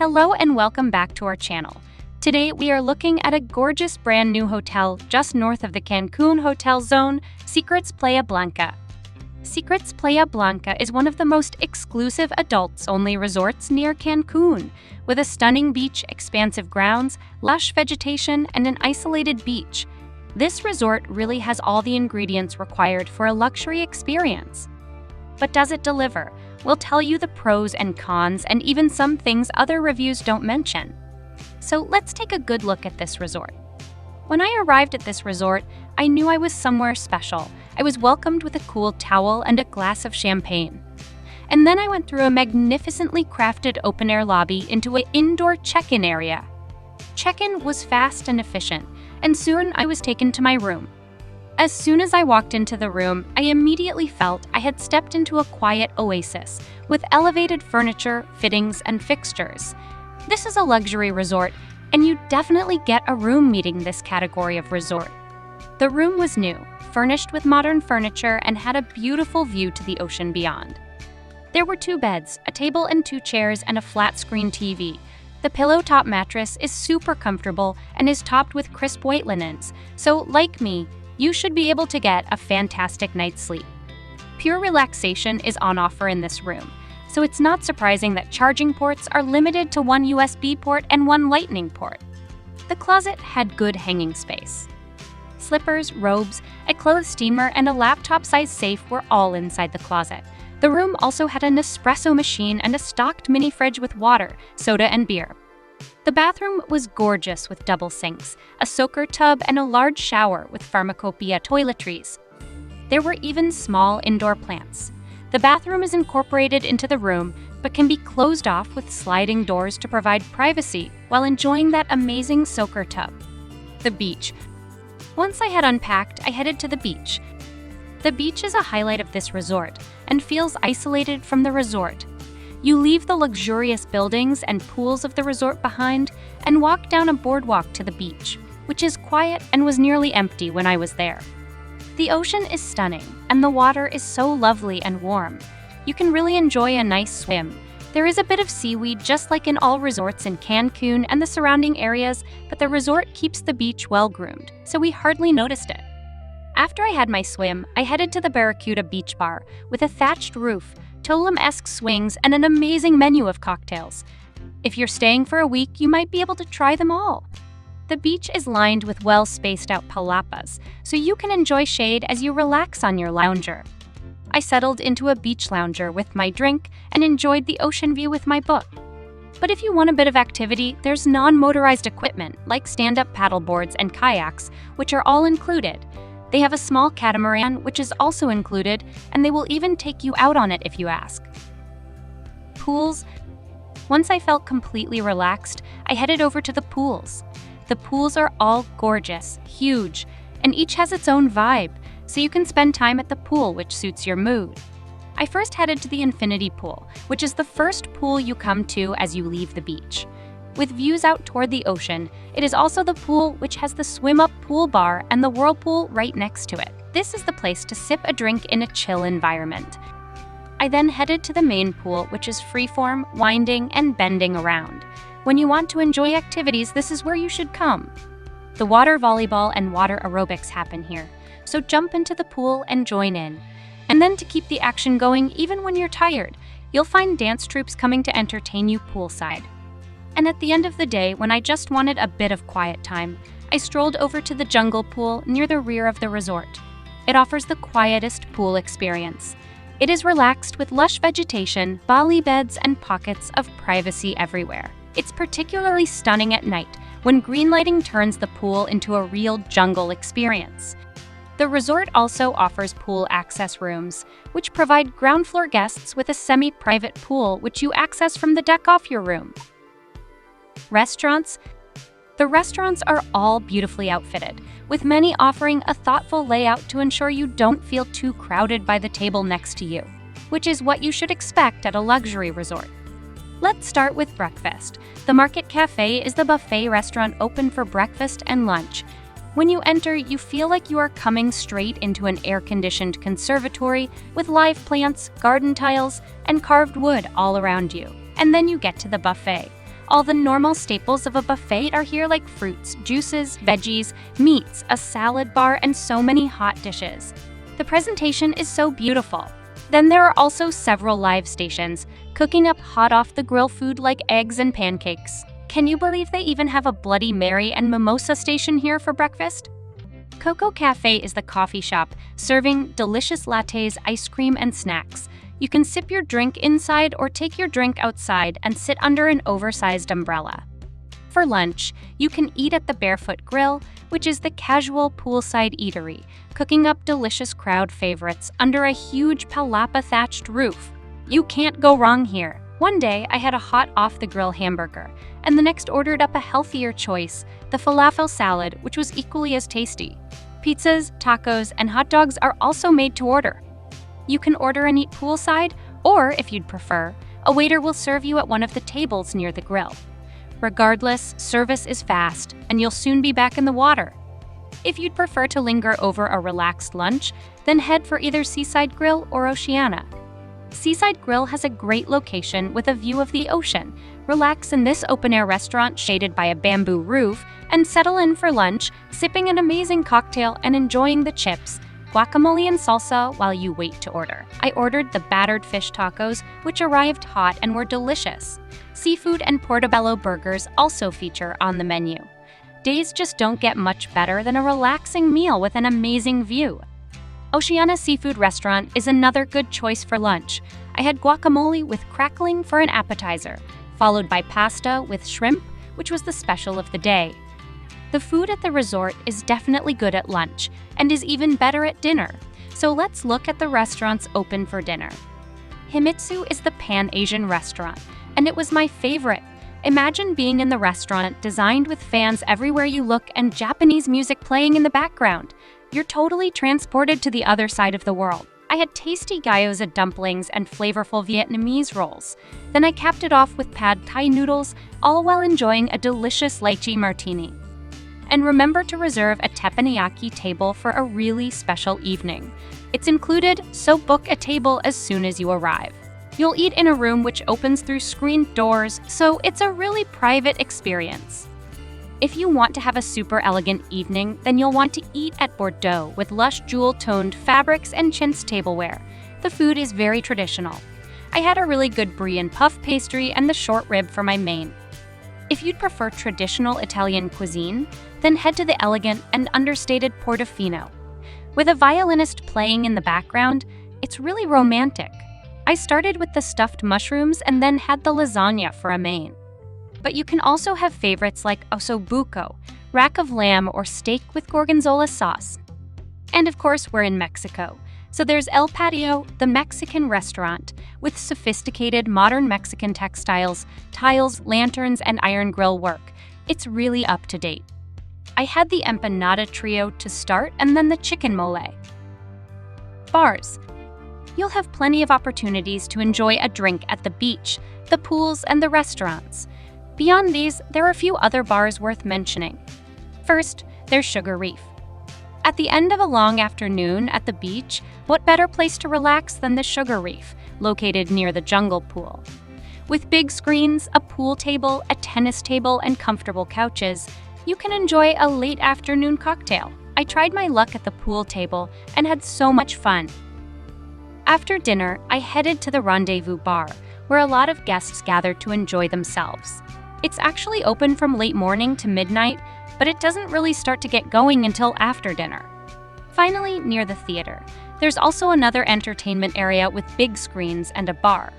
Hello and welcome back to our channel. Today we are looking at a gorgeous brand new hotel just north of the Cancun Hotel Zone, Secrets Playa Blanca. Secrets Playa Blanca is one of the most exclusive adults-only resorts near Cancun, with a stunning beach, expansive grounds, lush vegetation, and an isolated beach. This resort really has all the ingredients required for a luxury experience. But does it deliver? We'll tell you the pros and cons and even some things other reviews don't mention. So let's take a good look at this resort. When I arrived at this resort, I knew I was somewhere special. I was welcomed with a cool towel and a glass of champagne. And then I went through a magnificently crafted open-air lobby into an indoor check-in area. Check-in was fast and efficient, and soon I was taken to my room. As soon as I walked into the room, I immediately felt I had stepped into a quiet oasis with elevated furniture, fittings, and fixtures. This is a luxury resort, and you definitely get a room meeting this category of resort. The room was new, furnished with modern furniture, and had a beautiful view to the ocean beyond. There were 2 beds, a table and 2 chairs, and a flat-screen TV. The pillow-top mattress is super comfortable and is topped with crisp white linens, so like me, you should be able to get a fantastic night's sleep. Pure relaxation is on offer in this room, so it's not surprising that charging ports are limited to 1 USB port and 1 Lightning port. The closet had good hanging space. Slippers, robes, a clothes steamer, and a laptop-sized safe were all inside the closet. The room also had an espresso machine and a stocked mini fridge with water, soda, and beer. The bathroom was gorgeous with double sinks, a soaker tub, and a large shower with pharmacopoeia toiletries. There were even small indoor plants. The bathroom is incorporated into the room, but can be closed off with sliding doors to provide privacy while enjoying that amazing soaker tub. The beach. Once I had unpacked, I headed to the beach. The beach is a highlight of this resort and feels isolated from the resort. You leave the luxurious buildings and pools of the resort behind and walk down a boardwalk to the beach, which is quiet and was nearly empty when I was there. The ocean is stunning, and the water is so lovely and warm. You can really enjoy a nice swim. There is a bit of seaweed just like in all resorts in Cancun and the surrounding areas, but the resort keeps the beach well-groomed, so we hardly noticed it. After I had my swim, I headed to the Barracuda Beach Bar with a thatched roof, Tulum-esque swings, and an amazing menu of cocktails. If you're staying for a week, you might be able to try them all. The beach is lined with well-spaced-out palapas, so you can enjoy shade as you relax on your lounger. I settled into a beach lounger with my drink and enjoyed the ocean view with my book. But if you want a bit of activity, there's non-motorized equipment like stand-up paddleboards and kayaks, which are all included. They have a small catamaran, which is also included, and they will even take you out on it if you ask. Pools. Once I felt completely relaxed, I headed over to the pools. The pools are all gorgeous, huge, and each has its own vibe, so you can spend time at the pool which suits your mood. I first headed to the infinity pool, which is the first pool you come to as you leave the beach. With views out toward the ocean, it is also the pool which has the swim-up pool bar and the whirlpool right next to it. This is the place to sip a drink in a chill environment. I then headed to the main pool, which is freeform, winding, and bending around. When you want to enjoy activities, this is where you should come. The water volleyball and water aerobics happen here, so jump into the pool and join in. And then to keep the action going even when you're tired, you'll find dance troupes coming to entertain you poolside. And at the end of the day, when I just wanted a bit of quiet time, I strolled over to the jungle pool near the rear of the resort. It offers the quietest pool experience. It is relaxed with lush vegetation, Bali beds, and pockets of privacy everywhere. It's particularly stunning at night when green lighting turns the pool into a real jungle experience. The resort also offers pool access rooms, which provide ground floor guests with a semi-private pool which you access from the deck off your room. Restaurants. The restaurants are all beautifully outfitted, with many offering a thoughtful layout to ensure you don't feel too crowded by the table next to you, which is what you should expect at a luxury resort. Let's start with breakfast. The Market Cafe is the buffet restaurant open for breakfast and lunch. When you enter, you feel like you are coming straight into an air-conditioned conservatory with live plants, garden tiles, and carved wood all around you. And then you get to the buffet. All the normal staples of a buffet are here, like fruits, juices, veggies, meats, a salad bar, and so many hot dishes. The presentation is so beautiful. Then there are also several live stations, cooking up hot off the grill food like eggs and pancakes. Can you believe they even have a Bloody Mary and mimosa station here for breakfast? Coco Cafe is the coffee shop, serving delicious lattes, ice cream, and snacks. You can sip your drink inside or take your drink outside and sit under an oversized umbrella. For lunch, you can eat at the Barefoot Grill, which is the casual poolside eatery, cooking up delicious crowd favorites under a huge palapa thatched roof. You can't go wrong here. One day, I had a hot off-the-grill hamburger, and the next ordered up a healthier choice, the falafel salad, which was equally as tasty. Pizzas, tacos, and hot dogs are also made to order. You can order and eat poolside, or, if you'd prefer, a waiter will serve you at one of the tables near the grill. Regardless, service is fast, and you'll soon be back in the water. If you'd prefer to linger over a relaxed lunch, then head for either Seaside Grill or Oceana. Seaside Grill has a great location with a view of the ocean. Relax in this open-air restaurant shaded by a bamboo roof and settle in for lunch, sipping an amazing cocktail and enjoying the chips, guacamole, and salsa while you wait to order. I ordered the battered fish tacos, which arrived hot and were delicious. Seafood and portobello burgers also feature on the menu. Days just don't get much better than a relaxing meal with an amazing view. Oceana Seafood Restaurant is another good choice for lunch. I had guacamole with crackling for an appetizer, followed by pasta with shrimp, which was the special of the day. The food at the resort is definitely good at lunch and is even better at dinner. So let's look at the restaurants open for dinner. Himitsu is the Pan-Asian restaurant, and it was my favorite. Imagine being in the restaurant designed with fans everywhere you look and Japanese music playing in the background. You're totally transported to the other side of the world. I had tasty gyoza dumplings and flavorful Vietnamese rolls. Then I capped it off with pad thai noodles, all while enjoying a delicious lychee martini. And remember to reserve a teppanyaki table for a really special evening. It's included, so book a table as soon as you arrive. You'll eat in a room which opens through screened doors, so it's a really private experience. If you want to have a super elegant evening, then you'll want to eat at Bordeaux with lush jewel-toned fabrics and chintz tableware. The food is very traditional. I had a really good brie and puff pastry and the short rib for my main. If you'd prefer traditional Italian cuisine, then head to the elegant and understated Portofino. With a violinist playing in the background, it's really romantic. I started with the stuffed mushrooms and then had the lasagna for a main. But you can also have favorites like ossobuco, rack of lamb, or steak with gorgonzola sauce. And of course, we're in Mexico. So there's El Patio, the Mexican restaurant, with sophisticated modern Mexican textiles, tiles, lanterns, and iron grill work. It's really up to date. I had the empanada trio to start and then the chicken mole. Bars. You'll have plenty of opportunities to enjoy a drink at the beach, the pools, and the restaurants. Beyond these, there are a few other bars worth mentioning. First, there's Sugar Reef. At the end of a long afternoon at the beach, what better place to relax than the Sugar Reef, located near the jungle pool? With big screens, a pool table, a tennis table, and comfortable couches, you can enjoy a late afternoon cocktail. I tried my luck at the pool table and had so much fun. After dinner, I headed to the Rendezvous Bar, where a lot of guests gathered to enjoy themselves. It's actually open from late morning to midnight, but it doesn't really start to get going until after dinner. Finally, near the theater, there's also another entertainment area with big screens and a bar.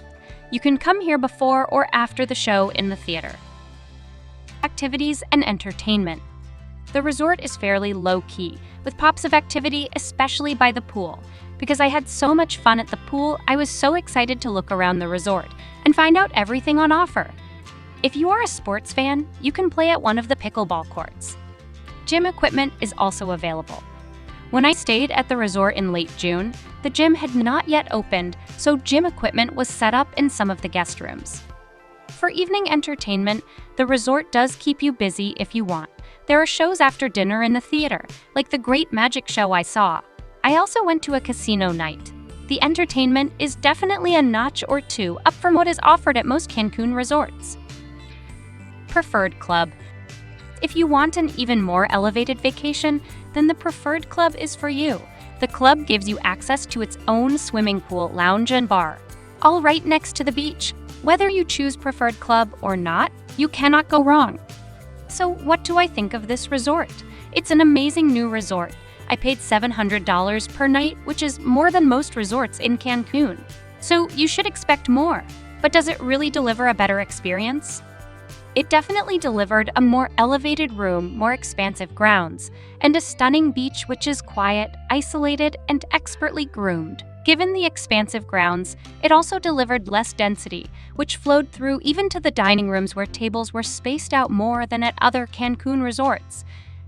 You can come here before or after the show in the theater. Activities and entertainment. The resort is fairly low-key, with pops of activity, especially by the pool. Because I had so much fun at the pool, I was so excited to look around the resort and find out everything on offer. If you are a sports fan, you can play at one of the pickleball courts. Gym equipment is also available. When I stayed at the resort in late June, the gym had not yet opened, so gym equipment was set up in some of the guest rooms. For evening entertainment, the resort does keep you busy if you want. There are shows after dinner in the theater, like the Great Magic Show I saw. I also went to a casino night. The entertainment is definitely a notch or two up from what is offered at most Cancun resorts. Preferred Club. If you want an even more elevated vacation, then the Preferred Club is for you. The club gives you access to its own swimming pool, lounge, and bar, all right next to the beach. Whether you choose Preferred Club or not, you cannot go wrong. So what do I think of this resort? It's an amazing new resort. I paid $700 per night, which is more than most resorts in Cancun. So you should expect more. But does it really deliver a better experience? It definitely delivered a more elevated room, more expansive grounds, and a stunning beach which is quiet, isolated, and expertly groomed. Given the expansive grounds, it also delivered less density, which flowed through even to the dining rooms where tables were spaced out more than at other Cancun resorts.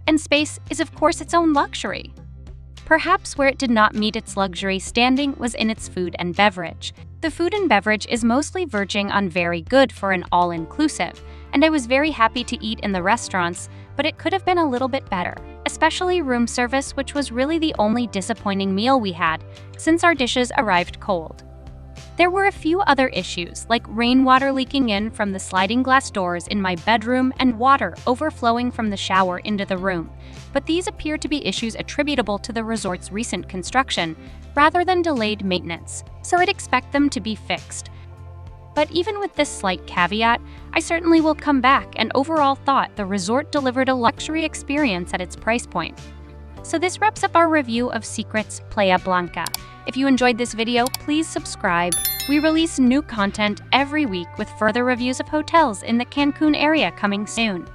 And space is of course its own luxury. Perhaps where it did not meet its luxury standing was in its food and beverage. The food and beverage is mostly verging on very good for an all-inclusive, and I was very happy to eat in the restaurants, but it could have been a little bit better, especially room service, which was really the only disappointing meal we had, since our dishes arrived cold. There were a few other issues, like rainwater leaking in from the sliding glass doors in my bedroom and water overflowing from the shower into the room, but these appear to be issues attributable to the resort's recent construction, rather than delayed maintenance, so I'd expect them to be fixed. But even with this slight caveat, I certainly will come back and overall thought the resort delivered a luxury experience at its price point. So this wraps up our review of Secrets Playa Blanca. If you enjoyed this video, please subscribe. We release new content every week with further reviews of hotels in the Cancun area coming soon.